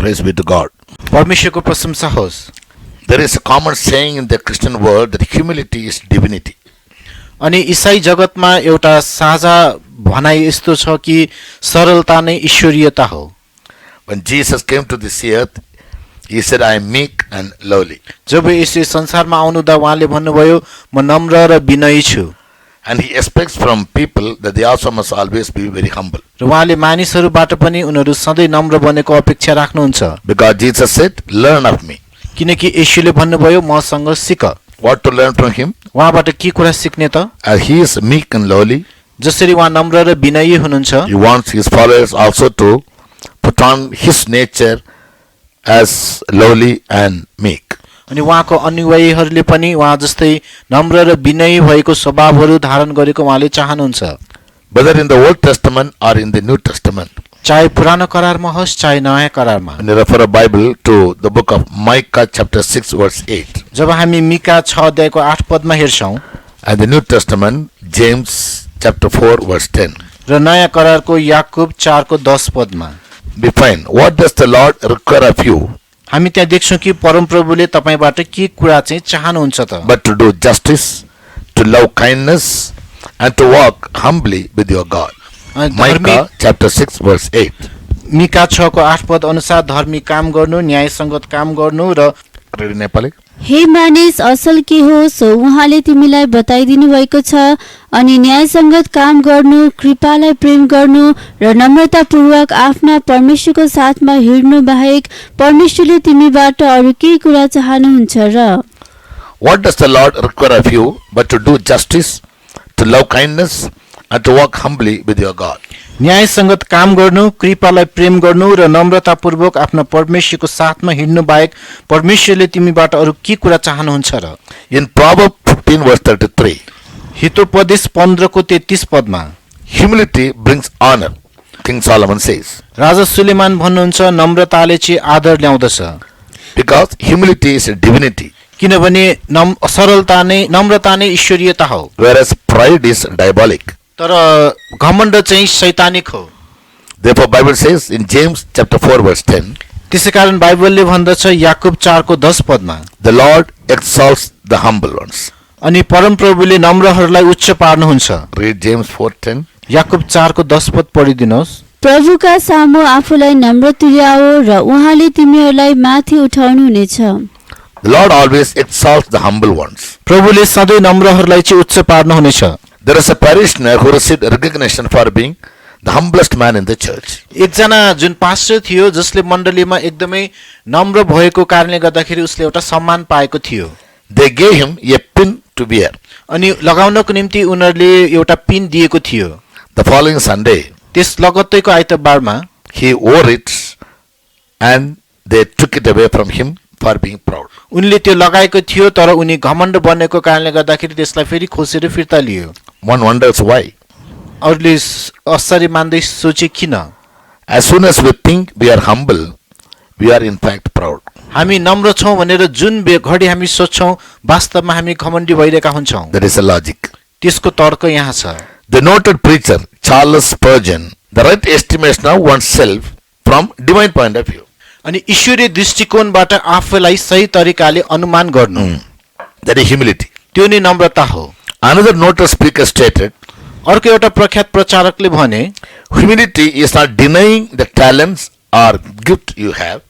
Praise be to God. परमेश्वरको प्रशंसा होस्। There is a common saying in the Christian world that humility is divinity. अनि ईसाई जगतमा एउटा साझा भनाइ यस्तो छ कि सरलता नै ईश्वरीयता हो। When Jesus came to this earth, he said, I am meek and lowly. जब यसो संसारमा आउनुहुँदा उहाँले भन्नुभयो म नम्र र विनयी छु। And he expects from people that they also must always be very humble. र उहाँले मानिसहरूबाट पनि उनीहरू सधैँ नम्र बनेको अपेक्षा राख्नुहुन्छ। Because Jesus said, learn of me. किनकि येशूले भन्नुभयो मसँग सिक। What to learn from him? उहाँबाट के कुरा सिक्ने त? As he is meek and lowly, जसरी उहाँ नम्र र विनयी हुनुहुन्छ, he wants his followers also to put on his nature as lowly and meek. अनि उहाँको अनुयायीहरूले पनि उहाँ जस्तै नम्र र विनयी भएको स्वभावहरू धारण गरेको उहाँले चाहनुहुन्छ। Whether in the Old Testament or in the New Testament. चाहे पुरानो करारमा होस् चाहे नयाँ करारमा। When you refer a Bible to the book of Micah chapter 6 verse 8. जब हामी मिका 6 अध्यायको 8 पदमा हेर्छौं, And the New Testament James chapter 4 verse 10. र नयाँ करारको याकूब 4 को 10 पदमा We find, what does the Lord require of you? हामी त्यहाँ देख्छौं कि परमप्रभुले तपाईबाट के कुरा चाहिँ चाहनुहुन्छ त? But to do justice, to love kindness, and to walk humbly with your God. Micah chapter 6 verse 8. मिका 6 को 8 पद अनुसार धर्मी काम गर्नु, न्यायसंगत काम गर्नु र नेपाली हे मानिस असल के हो सो उहाँले तिमीलाई बताइदिनु भएको छ अनि न्यायसंगत काम गर्नु, कृपालाई प्रेम गर्नु र नम्रतापूर्वक आफ्ना परमेश्वरको साथमा हिँड्नु बाहेक परमेश्वरले तिमीबाट अरु के कुरा चाहनुहुन्छ र? What does the Lord require of you but to do justice, to love kindness, and to walk humbly with your God? न्यायसंगत काम गर्नु, कृपालाई प्रेम गर्नु र नम्रतापूर्वक आफ्ना परमेश्वरको साथमा हिँड्नु बाहेक परमेश्वरले तिमीबाट अरु के कुरा चाहनुहुन्छ र? In Proverbs 15 verse 33. हितोपदेश 15 को 33 पदमा Humility brings honor, King Solomon says. राजा सुलेमान भन्नुहुन्छ नम्रताले चाहिँ आदर ल्याउँदछ। Because humility is a divinity. किनभने सरलता नै नम्रता नै ईश्वरीयता हो। Whereas pride is diabolic. तर घमण्ड चाहिँ शैतानिक हो। Therefore Bible says in James chapter 4 verse 10. त्यसैकारण बाइबलले भन्दछ याकूब 4 को 10 पदमा The Lord exalts the humble ones. अनि परमप्रभुले नम्रहरूलाई उच्च पार्नुहुन्छ। Read James 4:10. याकूब 4 को 10 पद पढिदिनुहोस्। प्रभुका सामु आफूलाई नम्र तुल्याओ र उहाँले तिमीहरूलाई माथि उठाउनु हुनेछ। The Lord always exalts the humble ones. प्रभुले सधैँ नम्रहरूलाई चाहिँ उच्च पार्नुहुनेछ। There is a parishioner who received recognition for being the humblest man in the church. एकजना जुन पास्टर थियो जसले मण्डलीमा एकदमै नम्र भएको कारणले गर्दाखेरि उसले एउटा सम्मान पाएको थियो। They gave him a pin to wear. अनि लगाउनको निम्ति उनीहरूले एउटा पिन दिएको थियो। The following Sunday, त्यस लगत्तैको आइतबारमा he wore it and they took it away from him for being proud. उनले त्यो लगाएको थियो तर उनी घमण्ड बनेको कारणले गर्दाखेरि त्यसलाई फेरि खोसेर फिर्ता लियो। One wonders why. अरूले आश्चर्य मान्दै सोचे किन? As soon as we think we are humble, we are in fact proud. हामी नम्र छौं भनेर जुन घडी हामी सोच्छौं वास्तवमा हामी घमण्डी भइरहेका हुन्छौं। That is a logic. त्यसको तर्क यहाँ छ। The noted preacher Charles Spurgeon, the right estimation of oneself from divine point of view. अनि ईश्वरीय दृष्टिकोणबाट आफूलाई सही तरिकाले अनुमान गर्नु, That is humility. त्यो नै नम्रता हो। Another noted speaker stated, अर्को एउटा प्रख्यात प्रचारकले भने humility is not denying the talents or gift you have.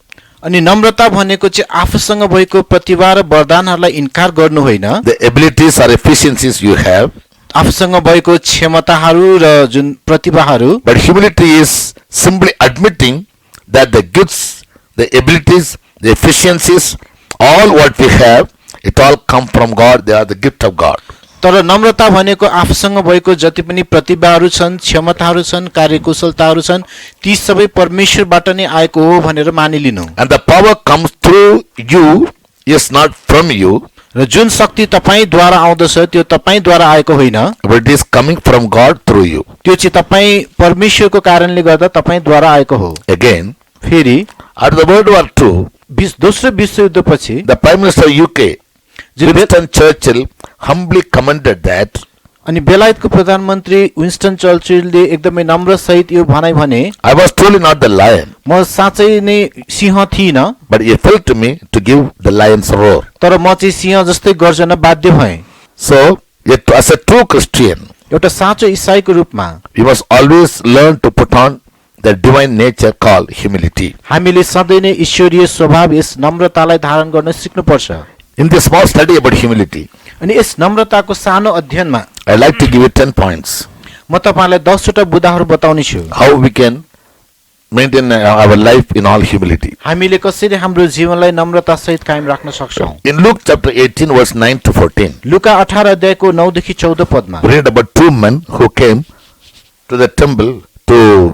अनि नम्रता भनेको चाहिँ आफूसँग भएको प्रतिभा र वरदानहरूलाई इन्कार गर्नु होइन। The abilities or efficiencies you have. आफूसँग भएको क्षमताहरू र जुन प्रतिभाहरू। But humility is simply admitting that the gifts, the abilities, the efficiencies, all what we have, it all come from God. They are the gift of God. तर नम्रता भनेको आफूसँग भएको जति पनि प्रतिभाहरू छन्, क्षमताहरू छन्, कार्यकुशलताहरू छन्, ती सबै परमेश्वरबाट नै आएको हो भनेर मानिलिनु। And the power comes through you, is not from you. र जुन शक्ति तपाईद्वारा आउँदछ त्यो तपाईद्वारा आएको होइन, but it is coming from God through you. त्यो चाहिँ तपाईँ परमेश्वरको कारणले गर्दा तपाईद्वारा आएको हो। Again, फेरि after the World War II, दोस्रो विश्वयुद्धपछि the Prime Minister of UK, Winston Churchill, humbly commented that अनि बेलायतको प्रधानमन्त्री विन्स्टन चर्चिलले एकदमै नम्र सहित यो भनाइ भने I was truly not the lion, म साँच्चै नै सिंह थिइन, but it fell to me to give the lion's roar. तर म चाहिँ सिंह जस्तै गर्जन बाध्य भएँ। So, as a true Christian, एउटा साँचो ईसाईको रूपमा we must always learn to put on the divine nature called humility. हामीले सधैँ नै ईश्वरीय स्वभाव यस नम्रतालाई धारण गर्न सिक्नुपर्छ। In this small study about humility, अनि यस नम्रताको सानो अध्ययनमा I'd like to give you 10 points. म तपाईँलाई 10 वटा बुदाहरू बताउने छु How we can maintain our life in all humility. हामीले कसरी हाम्रो जीवनलाई नम्रता सहित कायम राख्न सक्छौं। In Luke chapter 18 verse 9 to 14, लुका 18 अध्यायको 9 देखि 14 पदमा we read about two men who came to the temple to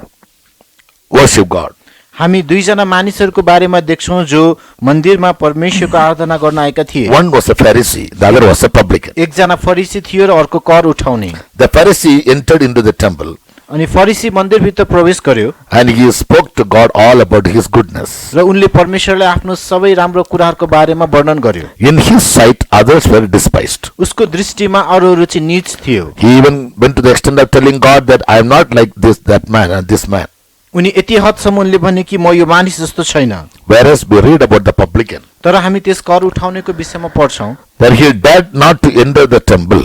worship God. हामी दुईजना मानिसहरूको बारेमा देख्छौं जो मन्दिरमा परमेश्वरको आराधना गर्न आएका थिए। One was a Pharisee, the other was a publican. एकजना फरिसी थियो र अर्को कर उठाउने। The Pharisee entered into the temple अनि फरिसी मन्दिरभित्र प्रवेश गर्यो and he spoke to God all about his goodness. र उनले परमेश्वरलाई आफ्नो सबै राम्रो कुराहरूको बारेमा वर्णन गर्यो। In his sight, others were despised. उसको दृष्टिमा अरूहरू चाहिँ नीच थियो। He even went to the extent of telling God that I am not like this, that man, and this man. उनी यति हदसम्म उनले भने कि म यो मानिस जस्तो छैन। Whereas we read about the publican, तर हामी त्यस कर उठाउनेको विषयमा पढ्छौं that he dared not to enter the temple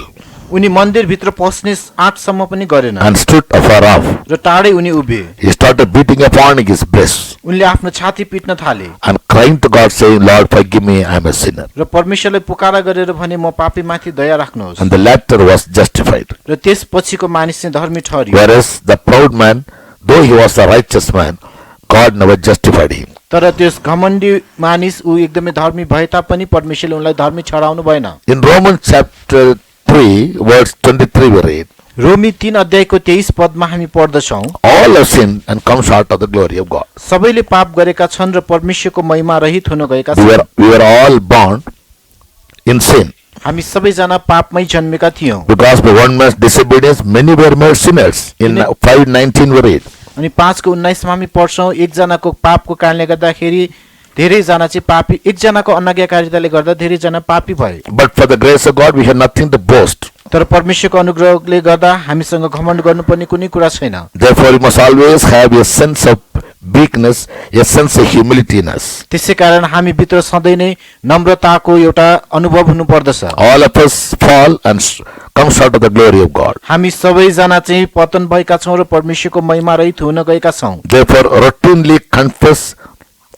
उनी मन्दिरभित्र पस्ने आँटसम्म पनि गरेन and stood afar off. र टाढै उनी उभिए। He started beating upon his breast उनले आफ्नो छाती पिट्न थाले and crying to God, saying, Lord, forgive me, I am a sinner. र परमेश्वरलाई पुकारा गरेर भने म पापीमाथि दया राख्नुहोस्। And the latter was justified. र त्यसपछिको मानिस चाहिँ धर्मी ठहरियो। Whereas the proud man, though he was a righteous man, God never justified him. तर त्यस घमण्डी मानिस ऊ एकदमै धर्मी भए तापनि परमेश्वरले उनलाई धर्मी ठहराउनु भएन। In Romans chapter 3, verse 23 we read, रोमी 3 अध्यायको 23 पदमा हामी पढ्दछौं, all have sinned and come short of the glory of God. सबैले पाप गरेका छन् र परमेश्वरको महिमा रहित हुन गएका We छन्। were all born in sin. हामी सबैजना पापमै जन्मेका थियौं। Because by one man's disobedience, many were made sinners. In 5:19 we read, अनि 5 को 19 मा हामी पढ्छौं, एकजनाको पापको कारणले गर्दाखेरि धेरै जना चाहिँ पापी, एकजनाको अनाज्ञाकारिताले गर्दा धेरै जना पापी भए। but for the grace of God we have nothing to boast. तर परमेश्वरको अनुग्रहले गर्दा हामीसँग घमण्ड गर्नुपर्ने कुनै कुरा छैन। Therefore we must always have a sense of weakness, a sense of humility in us. त्यसैकारण हामी भित्र सधैँ नै नम्रताको एउटा अनुभव हुनु पर्दछ। All of us fall and come short of the glory of God. हामी सबैजना चाहिँ पतन भएका छौं र परमेश्वरको महिमा रहित हुन गएका छौं। Therefore routinely confess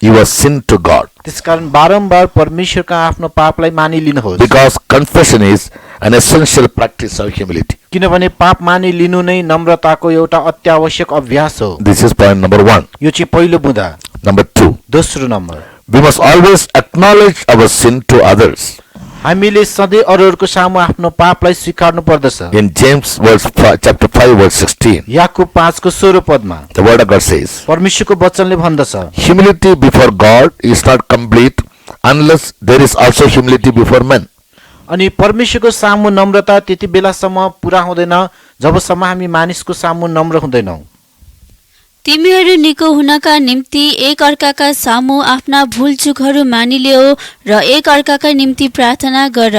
your sin to God. त्यसकारण बारम्बार परमेश्वरका आफ्नो पापलाई मानिलिनुहोस्। Because confession is an essential practice of humility. किनभने पाप मानिलिनु नै नम्रताको एउटा अत्यावश्यक अभ्यास हो। This is point number 1. यो चाहिँ पहिलो बुँदा। Number 2. दोस्रो number, We must always acknowledge our sin to others. हामीले सधैँ अरूहरूको सामु आफ्नो पापलाई स्वीकार्नु पर्दछ। In James chapter 5 verse 16, Yakub 5 को 16 पदमा the word of God says, परमेश्वरको वचनले भन्दछ, humility before God is not complete unless there is also humility before men. अनि परमेश्वरको सामु नम्रता त्यति बेलासम्म पूरा हुँदैन जबसम्म हामी मानिसको सामु नम्र हुँदैनौं। तिमीहरू निको हुनका निम्ति एक अर्काका सामु आफ्ना भुलचुकहरू मानिलियो र एक अर्काका निम्ति प्रार्थना गर।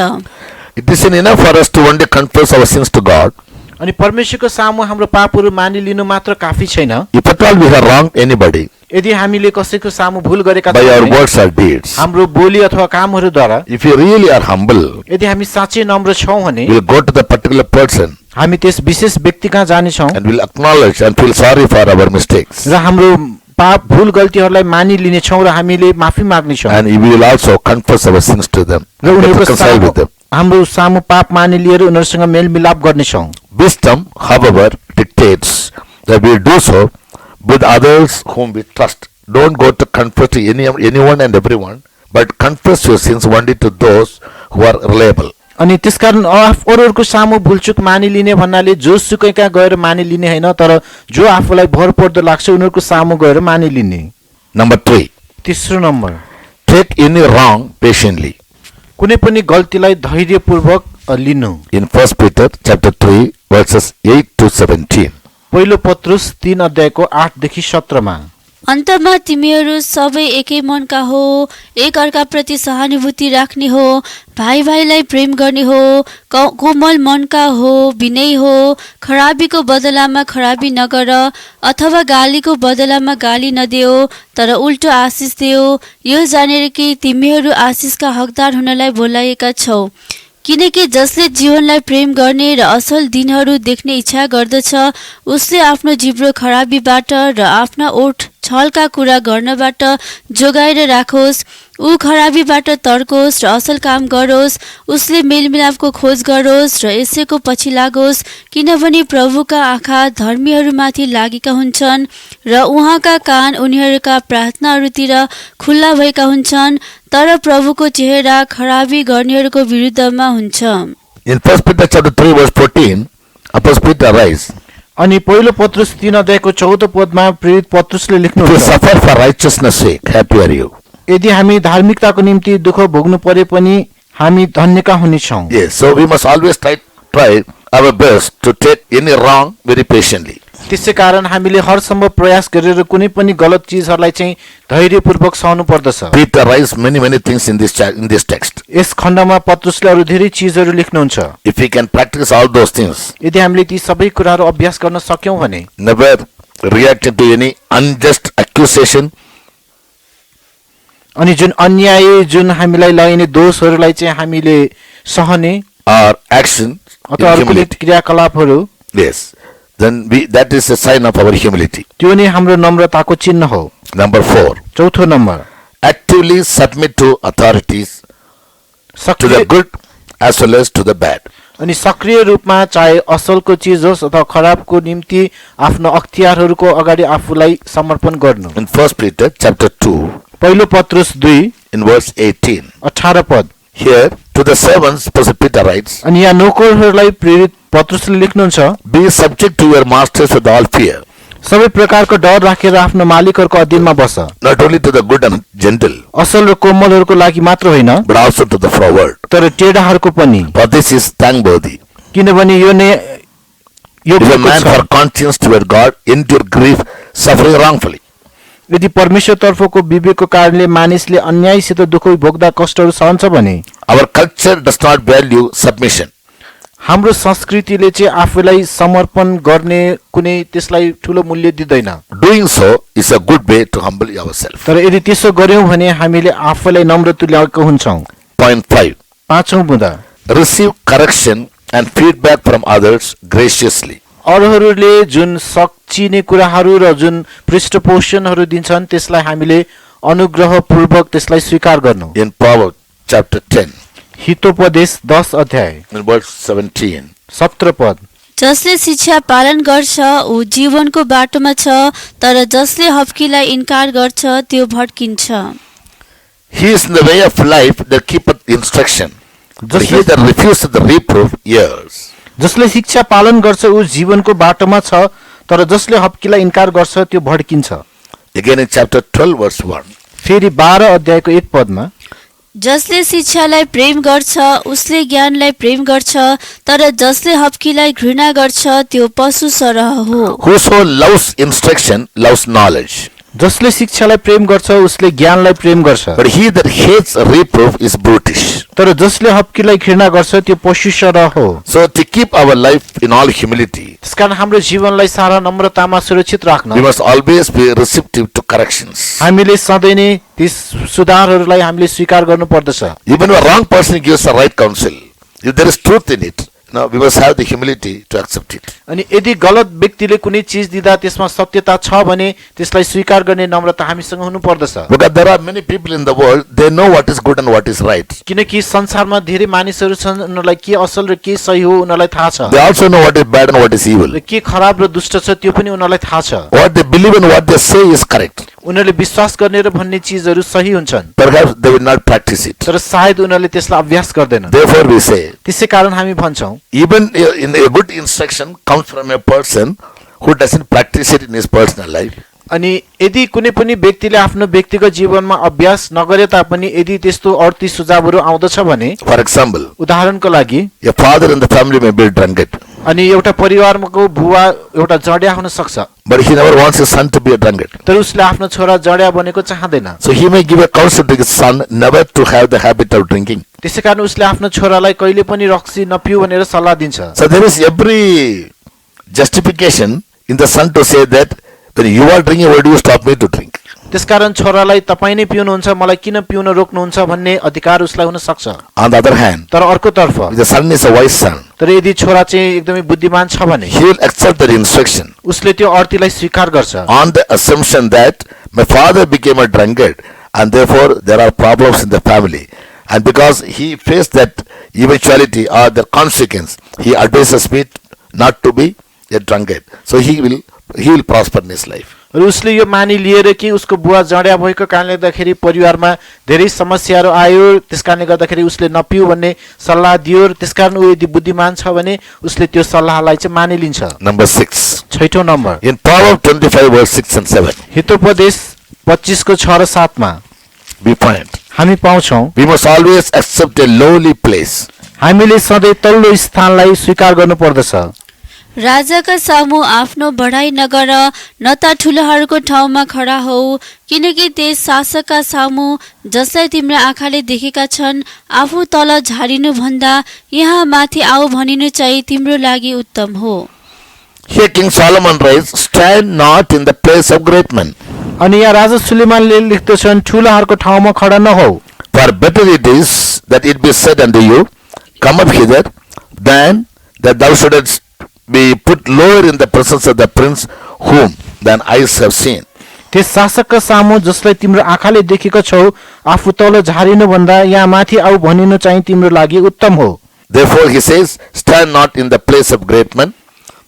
It isn't enough for us to only confess our sins to God. अनि परमेश्वरको सामु हाम्रो पापहरू मानिलिनु मात्र काफी छैन। If at all we have wronged anybody यदि हामीले कसैको सामु भुल गरेका by छौं our भने words or deeds, हाम्रो बोली अथवा कामहरूद्वारा, if you really are humble, यदि हामी साँच्चै नम्र छौं भने we'll go to the particular person हामी त्यस विशेष व्यक्ति कहाँ जानेछौं and we'll acknowledge and feel sorry for our mistakes. र हाम्रो पाप भुल गल्तीहरूलाई मानिलिने छौं र हामीले माफी माग्ने छौं And we will also confess our sins to them र and उनीहरूको reconcile with them. हाम्रो सामु पाप मानिलिएर उनीहरूसँग मेलमिलाप गर्ने छौं। Wisdom, however, dictates that we do so with others whom we trust. Don't go to confess to anyone and everyone, but confess your sins only to those who are reliable. अनि त्यसकारण अरूहरूको सामु भुलचुक मानिलिने भन्नाले जो सुकै कहाँ गएर मानिलिने हैन, तर जो आफूलाई भरपर्दो लाग्छ उनीहरूको सामु गएर मानिलिने। Number 3, तेस्रो number, take any wrong patiently. कुनै पनि गल्तीलाई धैर्यपूर्वक लिनु। In 1 Peter chapter 3 verses 8 to 17. पहिलो पत्रुस 3 अध्यायको 8 देखि 17 मा अन्तमा तिमीहरू सबै एकै मनका हो, एक अर्काप्रति सहानुभूति राख्ने हो, भाइ भाइलाई प्रेम गर्ने हो, कोमल मनका हो, विनयी हो, खराबीको बदलामा खराबी नगर अथवा गालीको बदलामा गाली नदेऊ, तर उल्टो आशिष देऊ, यो जानेर कि तिमीहरू आशिषका हकदार हुनलाई बोलाइएका छौ। किनकि जसले जीवनलाई प्रेम गर्ने र असल दिनहरू देख्ने इच्छा गर्दछ उसले आफ्नो जिब्रो खराबीबाट र आफ्ना ओठ छलका कुरा गर्नबाट जोगाएर राखोस्। ऊ खराबीबाट तर्कोस् र असल काम गरोस्। उसले मेलमिलापको खोज गरोस् र यसैको पछि लागोस्, किनभने प्रभुका आँखा धर्मीहरूमाथि लागेका हुन्छन् र उहाँका कान उनीहरूका प्रार्थनाहरूतिर खुल्ला भएका हुन्छन्, तर प्रभुको चेहरा खराबी गर्नेहरूको विरुद्धमा हुन्छ। In 1 Peter chapter 3 verse 14, Apostle Peter writes, अनि पहिलो पत्रुस 3 अध्यायको 14 पदमा प्रेरित पत्रुसले "If you लेख्नुहुन्छ, suffer for righteousness' sake, happy are you." यदि हामी धार्मिकताको निम्ति दुःख भोग्नु परे पनि हामी धन्यका हुनेछौँ। Yes, so we must always try our best to take any wrong very patiently. त्यसै कारण हामीले हर सम्भव प्रयास गरेर कुनै पनि गलत चिजहरूलाई चाहिँ धैर्यपूर्वक सहनु पर्दछ। Peter writes many things in this text. यस खण्डमा पत्रुसले अरू धेरै चिजहरू लेख्नुहुन्छ। If we can practice all those things, यदि हामीले ती सबै कुराहरू अभ्यास गर्न सक्यौं भने never reacting to any unjust accusation, अनि जुन अन्याय जुन हामीलाई लगाइने दोषहरूलाई चाहिँ हामीले सहने or action in अथवा अरू कुनै humility, क्रियाकलापहरू, yes, then that is a sign of our humility. त्यो नै हाम्रो नम्रताको चिन्ह हो। Number 4, चौथो number, actively submit to authorities, to the सक्रिय good as well as to the bad. अनि सक्रिय रूपमा चाहे असलको चिज होस् अथवा खराबको निम्ति आफ्नो अख्तियारहरूको अगाडि आफूलाई समर्पण गर्नु। In 1 Peter chapter 2, पहिलो पत्रुस 2 in verse 18, 18 पद, here to the servants, Apostle Peter writes, अनि यहाँ नोकरहरूलाई प्रेरित पत्रुसले लेख्नुहुन्छ, "Be subject to your masters with all fear, सबै प्रकारको डर राखेर आफ्नो मालिकहरूको अधीनमा बस, not only to the good and gentle, असल र कोमलहरूको लागि मात्र होइन but also to the froward. तर टेढाहरूको पनि, For this is thankworthy. किनभने यो नै If a योग्यको man छ। for conscience toward God endure grief, suffering wrongfully." यदि परमेश्वर तर्फको विवेकको कारणले मानिसले अन्यायसित दुःख भोग्दा कष्टहरू सहन्छ भने Our culture does not value submission. हाम्रो संस्कृतिले चाहिँ आफूलाई समर्पण गर्ने कुनै त्यसलाई ठुलो मूल्य दिँदैन। Doing so is a good way to humble ourselves. तर यदि त्यसो गर्यौं भने हामीले आफूलाई नम्र तुल्याएको हुन्छौं। Point 5. पाँचौं बुँदा, Receive correction and feedback from others graciously. अरूहरूले जुन सचिने कुराहरू र जुन पृष्ठपोषणहरू दिन्छन् त्यसलाई हामीले अनुग्रहपूर्वक त्यसलाई स्वीकार गर्नु। In Proverbs chapter 10, हितोपदेश 10 अध्याय in verse 17. 17 पद, जसले शिक्षा पालन गर्छ ऊ जीवनको बाटोमा छ, तर जसले हप्कीलाई इन्कार गर्छ त्यो भड्किन्छ। He is in the way of life that keepeth instruction, but he that refuseth the reproof errs. जसले शिक्षा पालन गर्छ ऊ जीवनको बाटोमा छ, तर जसले हप्कीलाई इन्कार गर्छ त्यो भड्किन्छ। Again in chapter 12 verse 1. फेरि 12 अध्यायको 1 पदमा, जसले शिक्षालाई प्रेम गर्छ उसले ज्ञानलाई प्रेम गर्छ, तर जसले हप्कीलाई घृणा गर्छ त्यो पशु सरह हो। Whoso loves instruction loves knowledge, जसले शिक्षालाई प्रेम गर्छ उसले ज्ञानलाई प्रेम गर्छ, but he that hates reproof is brutish. तर जसले हप्कीलाई घृणा गर्छ त्यो पशु सरह हो। So to keep our life in all humility, त्यसकारण हाम्रो जीवनलाई सारा नम्रतामा सुरक्षित राख्न we must always be receptive to corrections. हामीले सधैँ नै त्यस सुधारहरूलाई हामीले स्वीकार गर्नु पर्दछ। Even if a wrong person gives a right counsel, if there is truth in it, we must have the humility to accept it. अनि यदि गलत व्यक्तिले कुनै चिज दिँदा त्यसमा सत्यता छ भने त्यसलाई स्वीकार गर्ने नम्रता हामीसँग हुनु पर्दछ। Because there are many people in the world, they know what is good and what is right. किनकि संसारमा धेरै मानिसहरू छन्, उनीहरूलाई के असल र के सही हो उनीहरूलाई थाहा छ, They also know what is bad and what is evil. र के खराब र दुष्ट छ त्यो पनि उनीहरूलाई थाहा छ। What they believe and what they say is correct. उनीहरूले विश्वास गर्ने र भन्ने चिजहरू सही हुन्छन्, Perhaps they will not practice it. तर सायद उनीहरूले त्यसलाई अभ्यास गर्दैनन्। Therefore we say, त्यसै कारण हामी भन्छौँ even in a good instruction comes from a person who doesn't practice it in his personal life. अनि यदि कुनै पनि व्यक्तिले आफ्नो व्यक्तिगत जीवनमा अभ्यास नगरे तापनि यदि त्यस्तो अर्थी सुझावहरू आउँदछ भने, For example, उदाहरणको लागि a father in the family may be drunkard. अनि एउटा परिवारको बुवा एउटा जड्या हुन सक्छ, but he never wants his son to be a drunkard. तर उसले आफ्नो छोरा जड्या बनेको चाहँदैन। So he may give a counsel to his son never to have the habit of drinking. त्यसैकारण उसले आफ्नो छोरालाई कहिले पनि रक्सी नपिउ भनेर सल्लाह दिन्छ। So there is every justification in the son to say that when you are drinking, why do you stop me to drink? त्यसकारण छोरालाई तपाई नै पिउनुहुन्छ मलाई किन पिउन रोक्नुहुन्छ भन्ने अधिकार उसलाई हुन सक्छ। On the other hand, तर अर्कोतर्फ if the son is a wise son, तर यदि छोरा चाहिँ एकदमै बुद्धिमान छ भने he will accept that instruction उसले त्यो अर्थीलाई स्वीकार गर्छ। on the assumption that my father became a drunkard and therefore there are problems in the family. And because he faced that eventuality or the consequence, he advises me not to be a drunkard. So he will prosper in his life. र उसले यो मानि लिएर कि उसको बुवा जड्या भएको कारणले गर्दाखेरि परिवारमा धेरै समस्याहरू आयो, त्यसकारणले गर्दाखेरि उसले नपिउ भन्ने सल्लाह दियो। त्यसकारण ऊ यदि बुद्धिमान छ भने उसले त्यो सल्लाहलाई चाहिँ मानिलिन्छ। Number 6. छैठौं number In Proverbs 25 verse 6 and 7, Hitopadesha 25 को 6 र 7 मा we find हामी पाउँछौं we must always accept a lowly place. हामीले सधैँ तल्लो स्थानलाई स्वीकार गर्नुपर्दछ। राजाका सामु आफ्नो बढाइ नगर, न त ठुलोहरूको ठाउँमा खडा हौ, किनकि त्यस शासकका सामु जसलाई तिम्रो आँखाले देखेका छन् आफू तल झारिनु भन्दा यहाँ माथि आऊ भनिनु चाहिँ तिम्रो लागि उत्तम हो। Here King Solomon writes, stand not in the place of great men. अनि यहाँ राजा सुलेमानले लेख्दछन् ठुलाहरूको ठाउँमा खडा नहौ। For better it is that it be said unto you, come up hither, than that thou shouldest be put lower in the presence of the prince whom thine eyes have seen. त्यस शासकका सामु जसलाई तिम्रो आँखाले देखेको छौ आफू तल झारिनु भन्दा यहाँ माथि आऊ भनिनु चाहिँ तिम्रो लागि उत्तम हो। Therefore he says, stand not in the place of great men,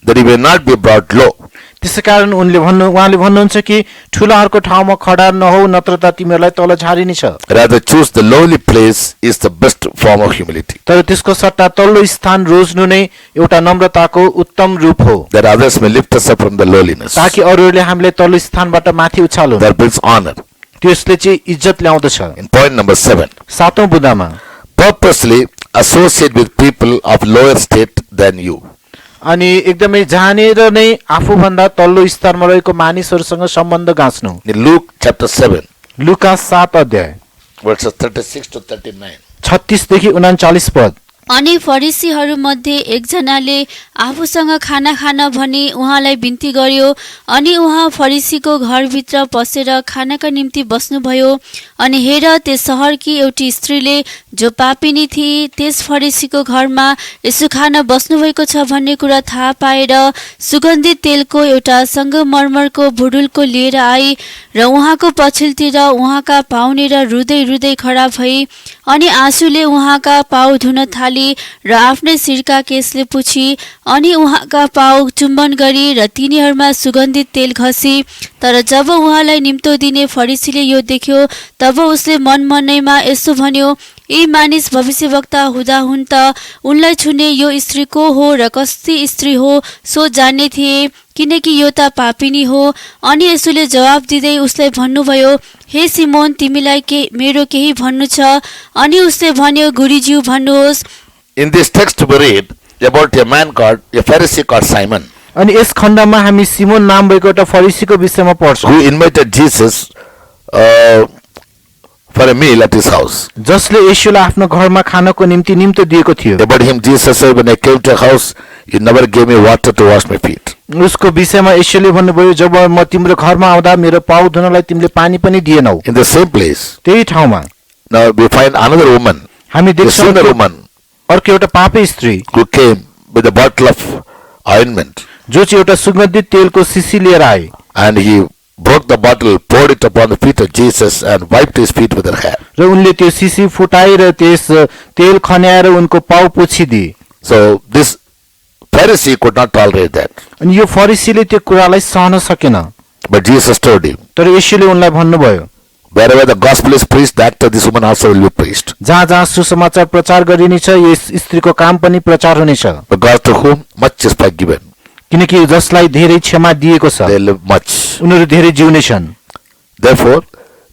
that he may not be brought low. त्यसैकारण उहाँले भन्नुहुन्छ कि ठुलाहरूको ठाउँमा खडा नहौ नत्र त तिमीहरूलाई तल झारिनेछ। Rather choose the lowly place is the best form of humility, तर त्यसको सट्टा तल्लो स्थान रोज्नु नै एउटा नम्रताको उत्तम रूप हो, that others may lift us up from the lowliness. ताकि अरूहरूले हामीलाई तल्लो स्थानबाट माथि उछालुन्। That brings honor. त्यसले चाहिँ इज्जत ल्याउँदछ। In point number 7, सातौं बुँदामा purposely associate with people of lower state than you. अनि एकदमै जानेर नै आफूभन्दा तल्लो स्तरमा रहेको मानिसहरूसँग सम्बन्ध गाँच्नु। In Luke chapter 7, लुका 7 अध्याय verses 36 to 39. 36 देखि 39 पद। अनि फरिसीहरू मध्ये एकजनाले आफूसँग खाना खान भनी उहाँलाई बिन्ती गर्यो, अनि उहाँ फरिसीको घरभित्र पसेर खानाका निम्ति बस्नुभयो। अनि हेर त्यस शहरकी एउटी स्त्रीले जो पापिनी थिए त्यस फरिसीको घरमा यसो खान बस्नुभएको छ भन्ने कुरा थाहा पाएर सुगन्धित तेलको एउटा संगमरमरको भुडुल्को लिएर आई र उहाँको पछिल्तिर उहाँका पाउने र रुँदै रुँदै खडा भई अनि आँसुले उहाँका पाउ धुन थाली र आफ्नै शिरका केसले पुछी अनि उहाँका पाउ चुम्बन गरी र तिनीहरूमा सुगन्धित तेल घसी। तर जब उहाँलाई निम्तो दिने फरिसीले यो देख्यो तब उसले मनमनैमा यसो भन्यो, यी मानिस भविष्यवक्ता हुँदा हुन् त उनलाई छुने यो स्त्री को हो र कस्ती स्त्री हो सो जान्ने थिए, किनकि यो त पापिनी हो। अनि यसोले जवाब दिँदै उसलाई भन्नुभयो, हे सिमोन तिमीलाई मेरो केही भन्नु छ? अनि उसले भन्यो, गुरुज्यू भन्नुहोस्। In this text we read about a man called, a Pharisee called Simon, अनि यस खण्डमा हामी सिमोन नाम भएको एउटा फरिसीको विषयमा पढ्छौँ, who invited Jesus for a meal at his house. जसले येशूलाई आफ्नो घरमा खानको निम्ति निम्तो दिएको थियो। About him Jesus said, when I came to a house, you never gave me water to wash my feet. उसको विषयमा येशूले भन्नुभयो, जब म तिम्रो घरमा आउँदा मेरो पाउ धुनलाई तिमीले पानी पनि दिएनौ। In the same place, त्यही ठाउँमा now we find another woman, हामी a देख्छौँ sinner woman, अर्को एउटा पापी स्त्री who came with a bottle of ointment, जो चाहिँ एउटा सुगन्धित तेलको शिशी लिएर आए and he broke the bottle, poured it upon the feet of Jesus, and wiped his feet with her hair. र उनले त्यो शिशी फुटाएर त्यस तेल खन्याएर उनको पाउ पोछिदिए। So this Pharisee could not tolerate that, अनि यो फरिसीले त्यो कुरालाई सहन सकेन। but Jesus told him, तर येशूले उनलाई भन्नुभयो, wherever the gospel is preached, that of this woman also will be preached. जहाँ जहाँ सुसमाचार प्रचार गरिनेछ यस स्त्रीको काम पनि प्रचार हुनेछ। Because to whom much is forgiven, किनकि जसलाई धेरै क्षमा दिएको छ they live much. उनीहरू धेरै जिउनेछन्। Therefore,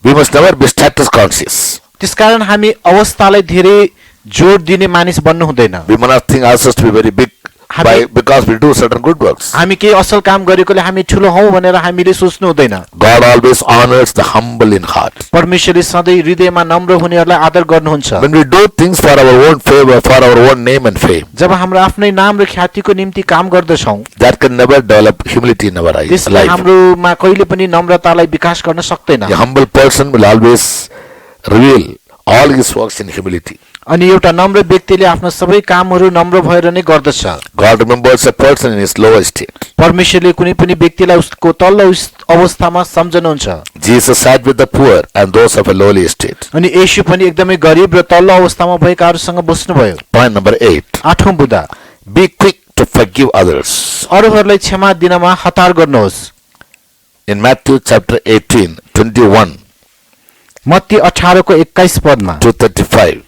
we must never be status conscious. त्यसकारण हामी अवस्थालाई धेरै जोड दिने मानिस बन्नु हुँदैन। We must not think ourselves to be very big because we do certain good works. हामी केही असल काम गरेकोले हामी ठुलो हौ भनेर हामीले सोच्नु हुँदैन। God always honors the humble in heart. परमेश्वरले सधैँ हृदयमा नम्र हुनेहरूलाई आदर गर्नुहुन्छ। When we do things for our own favor, for our own name and fame, जब हाम्रो आफ्नै नाम र ख्यातिको निम्ति काम गर्दछौँ that can never develop humility in our त्यसले life. हाम्रोमा कहिले पनि नम्रतालाई विकास गर्न सक्दैन। A humble person will always reveal all his works in humility. अनि एउटा नम्र व्यक्तिले आफ्नो सबै कामहरू नम्र भएर नै गर्दछ। God remembers a person in his lower state. परमेश्वरले कुनै पनि व्यक्तिलाई उसको तल्लो अवस्थामा सम्झनुहुन्छ। Jesus sat with the poor and those of a lowly estate. अनि येशू पनि एकदमै गरिब र तल्लो अवस्थामा भएकाहरूसँग बस्नुभयो। Point number 8. 8औं बुँदा Be quick to forgive others. अरूहरूलाई क्षमा दिनमा हतार गर्नुहोस्। In Matthew chapter 18, 21 मत्ती 18 को 21 पदमा to 35,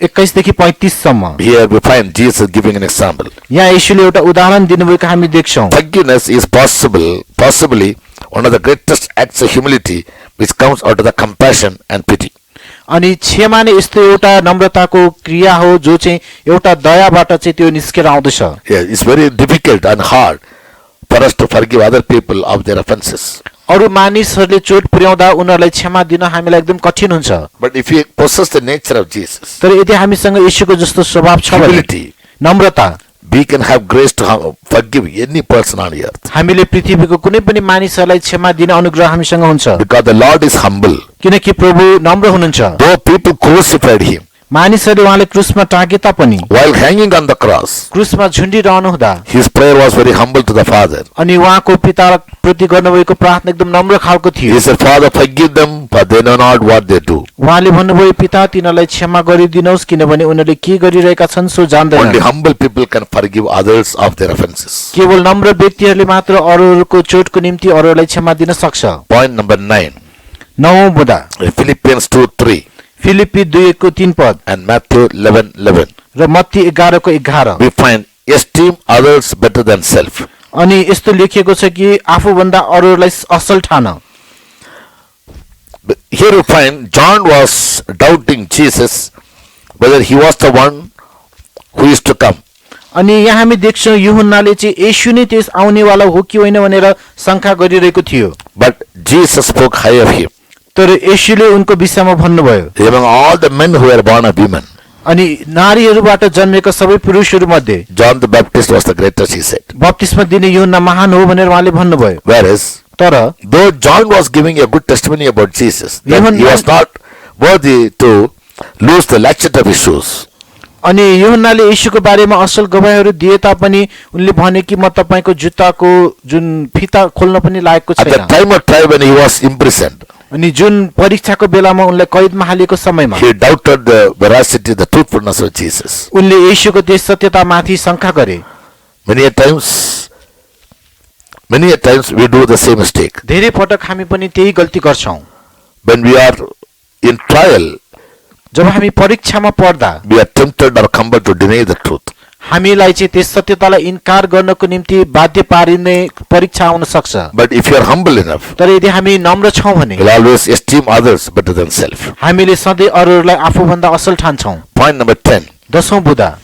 21 देखि 35 सम्म here we find Jesus giving an example. यहाँ येशूले एउटा उदाहरण दिनुभएको हामी देख्छौँ। Forgiveness is possibly one of the greatest acts of humility which comes out of the compassion and pity. अनि क्षमा नै यस्तो एउटा नम्रताको क्रिया हो जो चाहिँ एउटा दयाबाट चाहिँ त्यो निस्केर आउँदछ। Yeah, it's very difficult and hard for us to forgive other people of their offenses. अरू मानिसहरूले चोट पुर्याउँदा उनीहरूलाई क्षमा दिन हामीलाई एकदम कठिन हुन्छ। But if we possess the nature of Jesus, तर यदि हामीसँग येशूको जस्तो स्वभाव छ भने humility, Namrata, we can have grace to forgive any person on earth. हामीले पृथ्वीको कुनै पनि मानिसहरूलाई क्षमा दिने अनुग्रह हामीसँग हुन्छ। Because the Lord is humble. किनकि प्रभु नम्र हुनुहुन्छ। Though people crucified him, मानिसहरूले उहाँले क्रुसमा टाँगे तापनि while hanging on the cross, क्रुसमा झुन्डिरहनु हुँदा his prayer was very humble to the Father. अनि उहाँको पिता प्रति गर्नुभएको प्रार्थना एकदम नम्र खालको थियो। He said, Father, forgive them, for they know not what they do. उहाँले भन्नुभयो पिता तिनीहरूलाई क्षमा गरिदिनुहोस् किनभने उनीहरूले के गरिरहेका छन् सो Only जान्दैनन्। humble people can forgive others of their offenses. केवल नम्र व्यक्तिहरूले मात्र अरूहरूको चोटको निम्ति अरूलाई क्षमा दिन सक्छ। Point number 9. 9औं बुँदा Philippians 2:3 फिलिप्पी 2:3 पद and Matthew 11:11. र Matthew 11:11 We find esteem others better than self. अनि यस्तो लेखिएको छ कि आफूभन्दा अरूलाई असल ठान। But here we find John was doubting Jesus whether he was the one who is to come. अनि यहाँ हामी देख्छौँ यूहन्नाले चाहिँ येशू नै त्यस आउनेवाला हो कि होइन भनेर शंका गरिरहेको थियो। But Jesus spoke high of him. तर येशूले उनको विषयमा भन्नुभयो Among all the men who were born of women, अनि नारीहरूबाट जन्मेका सबै पुरुषहरू मध्ये John the Baptist was the greatest, he said. बप्तिस्मा दिने यूहन्ना महान हो भनेर उहाँले भन्नुभयो। Whereas, तर though John was giving a good testimony about Jesus, that Even he was when- not worthy to lose the latchet of his shoes. अनि यूहन्नाले येशूको बारेमा असल गवाईहरू दिए तापनि उनले भने कि म तपाईको जुत्ताको जुन फिता खोल्न पनि लागेको At the छैन। time of trial when he was imprisoned, अनि जुन परीक्षाको बेलामा उनलाई कैदमा हालेको समयमा he doubted the veracity, the truthfulness of Jesus. उनले येशूको त्यस सत्यतामाथि शंका गरे। Many a times we do the same mistake. धेरै पटक हामी पनि त्यही गल्ती गर्छौं। When we are in trial, जब हामी परीक्षामा पर्दा we are tempted or compelled to deny the truth. हामीलाई चाहिँ त्यस सत्यतालाई इन्कार गर्नको निम्ति बाध्य पारिने परीक्षा आउन सक्छ। But if you are humble enough, तर यदि हामी नम्र छौं भने you'll always esteem others better than self. हामीले सधैँ अरूहरूलाई आफूभन्दा असल ठान्छौं। Point number 10. 10औं बुँदा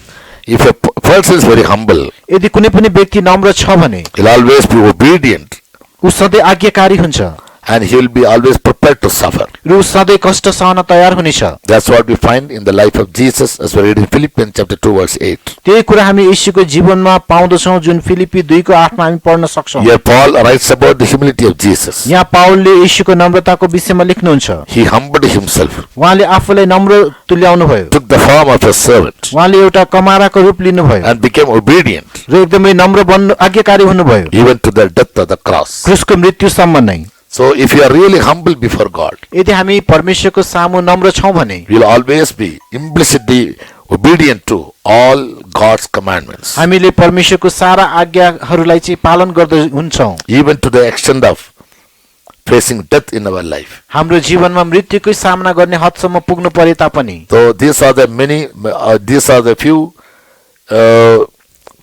If a person is very humble, यदि कुनै पनि व्यक्ति नम्र छ भने he'll always be obedient ऊ सधैँ आज्ञाकारी हुन्छ and he will be always prepared to suffer. र ऊ सधैँ कष्ट सहन तयार हुनेछ। That's what we find in the life of Jesus as we read in Philippians chapter 2 verse 8. त्यही कुरा हामी येशूको जीवनमा पाउँदछौं जुन फिलिप्पी 2:8मा हामी पढ्न सक्छौं। Here Paul writes about the humility of Jesus. यहाँ पाउलले येशूको नम्रताको विषयमा लेख्नुहुन्छ। He humbled himself, उहाँले आफूलाई नम्र तुल्याउनु भयो। took the form of a servant उहाँले एउटा कमाराको रूप लिनुभयो and became obedient र एकदमै नम्र बन्नु आज्ञाकारी हुनुभयो even to the death of the cross. क्रुसको मृत्युसम्म नै। So if you are really humble before God, यदि हामी परमेश्वरको सामु नम्र छौं भने you will always be implicitly obedient to all God's commandments, हामीले परमेश्वरको सारा आज्ञाहरूलाई चाहिँ पालन गर्दै हुन्छौं। even to the extent of facing death in our life. हाम्रो जीवनमा मृत्युकै सामना गर्ने हदसम्म पुग्नु परे तापनि So these are the few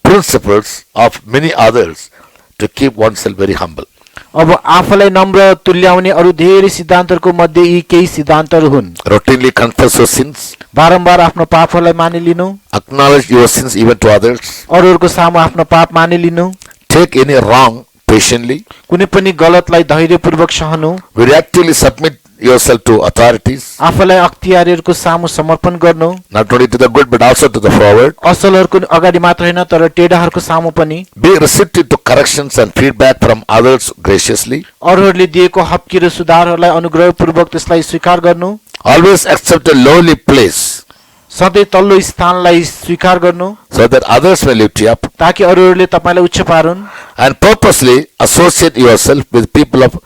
principles of many others to keep oneself very humble. अब आफूलाई नम्र तुल्याउने अरू धेरै सिद्धान्तहरूको मध्ये यी केही सिद्धान्तहरू हुन्। Routinely confess your sins. बारम्बार आफ्नो पापहरूलाई मानिलिनु, Acknowledge your sins even to others. अरूहरूको सामु आफ्नो पाप मानिलिनु, Take any wrong patiently. कुनै पनि गलतलाई धैर्यपूर्वक सहनु, We actively submit yourself to authorities. आफूलाई अख्तियारहरूको सामु समर्पण गर्नु, Not only to the good but also to the forward. असलहरूको अगाडि मात्र होइन तर टेढाहरूको सामु पनि। Be receptive to corrections and feedback from others graciously. अरूहरूले दिएको हप्की र सुधारहरूलाई अनुग्रहपूर्वक त्यसलाई स्वीकार गर्नु, Always accept a lowly place सधैँ तल्लो स्थानलाई स्वीकार गर्नु so that others may lift you up. ताकि अरूहरूले तपाईँलाई उच्च पारुन्, And purposely associate yourself with people of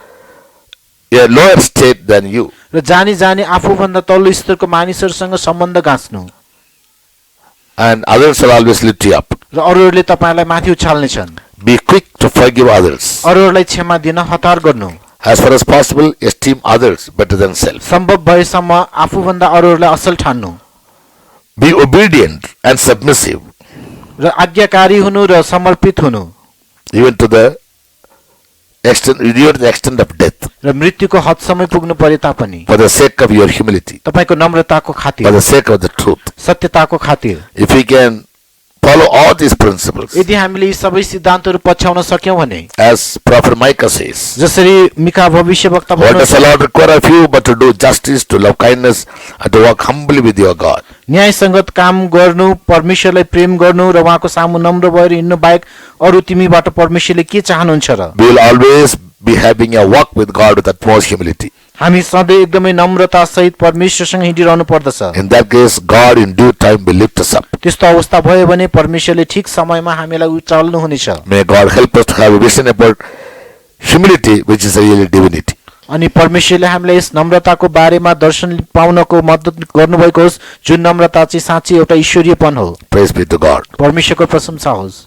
a lower state than you. र जानी जानी आफूभन्दा तल्लो स्तरको मानिसहरूसँग सम्बन्ध गाँच्नु, And others will always lift you up. र अरूहरूले तपाईँलाई माथि उछाल्नेछन्। Be quick to forgive others. अरूहरूलाई क्षमा दिन हतार गर्नु, As far as possible, esteem others better than self. सम्भव भएसम्म आफूभन्दा अरूहरूलाई असल ठान्नु, Be obedient and submissive र आज्ञाकारी हुनु र समर्पित हुनु, even to the extent of death, र मृत्युको हदसम्म पुग्नु परे तापनि for the sake of your humility, तपाईँको नम्रताको for खातिर, the sake of the truth. सत्यताको खातिर। If we can follow all these principles, यदि हामीले यी सबै सिद्धान्तहरू पछ्याउन सक्यौं भने, as Prophet Micah says, जसरी मिका भविष्यवक्ता what does the भन्नुहुन्छ, Lord require of you but to do justice, to love kindness, and to walk humbly with your God? न्यायसङ्गत काम गर्नु, परमेश्वरलाई प्रेम गर्नु र उहाँको सामु नम्र भएर हिँड्नु बाहेक अरू तिमीबाट परमेश्वरले के चाहनुहुन्छ र? We will always be having a walk with God with utmost humility. हामी सधैँ एकदमै नम्रता सहित परमेश्वरसँग हिँडिरहनु पर्दछ। In that case, God in due time will lift us up. त्यस्तो अवस्था भयो भने परमेश्वरले ठिक समयमा हामीलाई उचाल्नु हुनेछ। May God help us to have a vision about humility, which is really divinity. अनि परमेश्वरले हामीलाई यस नम्रताको बारेमा दर्शन पाउनको मद्दत गर्नुभएको होस्, जुन नम्रता चाहिँ साँच्चै एउटा ईश्वरीयपन हो। Praise be to God. परमेश्वरको प्रशंसा होस्।